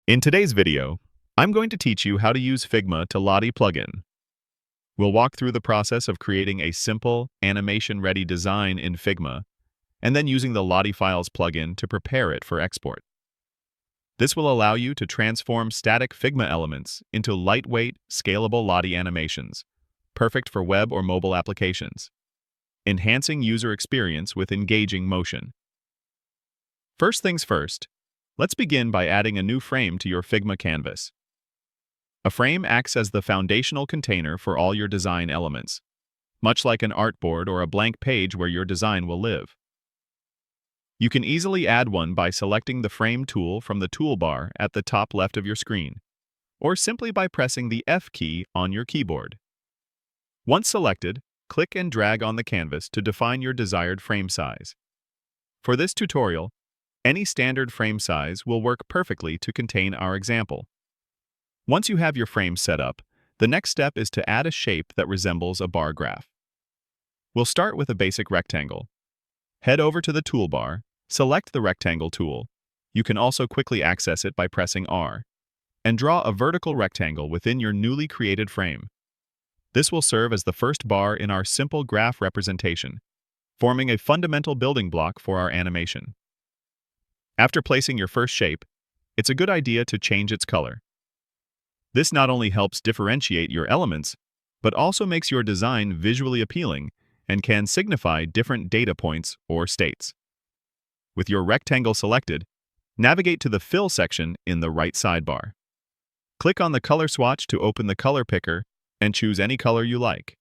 In today's video, I'm going to teach you how to use Figma to Lottie plugin. We'll walk through the process of creating a simple, animation-ready design in Figma, and then using the LottieFiles plugin to prepare it for export. This will allow you to transform static Figma elements into lightweight, scalable Lottie animations, perfect for web or mobile applications, enhancing user experience with engaging motion. First things first, let's begin by adding a new frame to your Figma canvas. A frame acts as the foundational container for all your design elements, much like an artboard or a blank page where your design will live. You can easily add one by selecting the Frame tool from the toolbar at the top left of your screen, or simply by pressing the F key on your keyboard. Once selected, click and drag on the canvas to define your desired frame size. For this tutorial, any standard frame size will work perfectly to contain our example. Once you have your frame set up, the next step is to add a shape that resembles a bar graph. We'll start with a basic rectangle. Head over to the toolbar, select the Rectangle tool. You can also quickly access it by pressing R, and draw a vertical rectangle within your newly created frame. This will serve as the first bar in our simple graph representation, forming a fundamental building block for our animation. After placing your first shape, it's a good idea to change its color. This not only helps differentiate your elements, but also makes your design visually appealing and can signify different data points or states. With your rectangle selected, navigate to the Fill section in the right sidebar. Click on the color swatch to open the color picker and choose any color you like.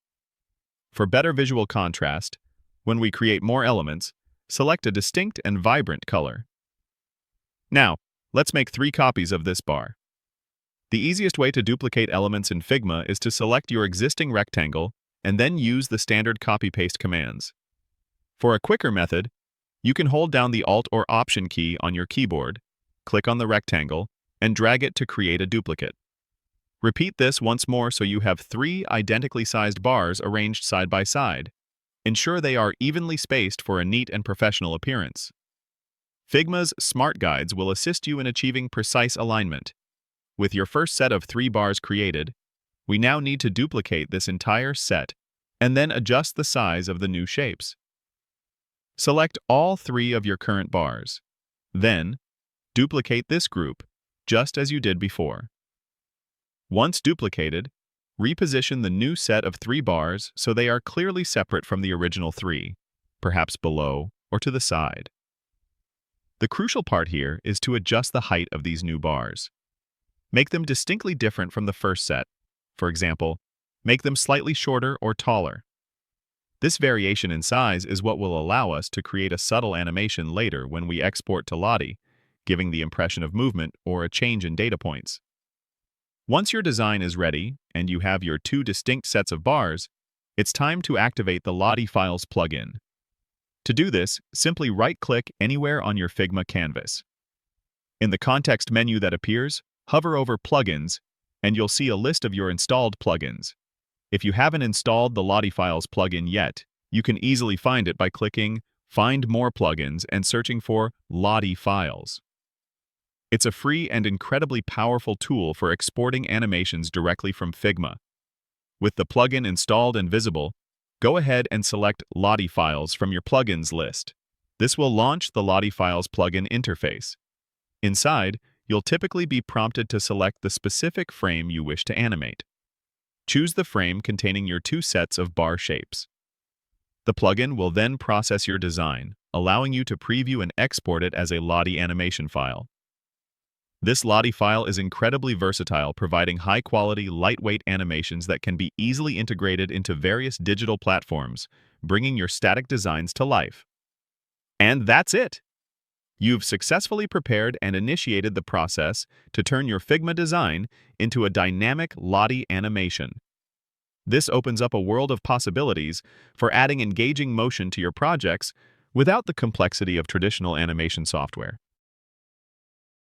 For better visual contrast, when we create more elements, select a distinct and vibrant color. Now, let's make 3 copies of this bar. The easiest way to duplicate elements in Figma is to select your existing rectangle and then use the standard copy-paste commands. For a quicker method, you can hold down the Alt or Option key on your keyboard, click on the rectangle, and drag it to create a duplicate. Repeat this once more so you have 3 identically sized bars arranged side by side. Ensure they are evenly spaced for a neat and professional appearance. Figma's Smart Guides will assist you in achieving precise alignment. With your first set of 3 bars created, we now need to duplicate this entire set and then adjust the size of the new shapes. Select all 3 of your current bars. Then, duplicate this group, just as you did before. Once duplicated, reposition the new set of 3 bars so they are clearly separate from the original 3, perhaps below or to the side. The crucial part here is to adjust the height of these new bars. Make them distinctly different from the first set. For example, make them slightly shorter or taller. This variation in size is what will allow us to create a subtle animation later when we export to Lottie, giving the impression of movement or a change in data points. Once your design is ready and you have your 2 distinct sets of bars, it's time to activate the LottieFiles plugin. To do this, simply right-click anywhere on your Figma canvas. In the context menu that appears, hover over Plugins, and you'll see a list of your installed plugins. If you haven't installed the LottieFiles plugin yet, you can easily find it by clicking Find More Plugins and searching for LottieFiles. It's a free and incredibly powerful tool for exporting animations directly from Figma. With the plugin installed and visible, go ahead and select LottieFiles from your plugins list. This will launch the LottieFiles plugin interface. Inside, you'll typically be prompted to select the specific frame you wish to animate. Choose the frame containing your 2 sets of bar shapes. The plugin will then process your design, allowing you to preview and export it as a Lottie animation file. This Lottie file is incredibly versatile, providing high-quality, lightweight animations that can be easily integrated into various digital platforms, bringing your static designs to life. And that's it! You've successfully prepared and initiated the process to turn your Figma design into a dynamic Lottie animation. This opens up a world of possibilities for adding engaging motion to your projects without the complexity of traditional animation software.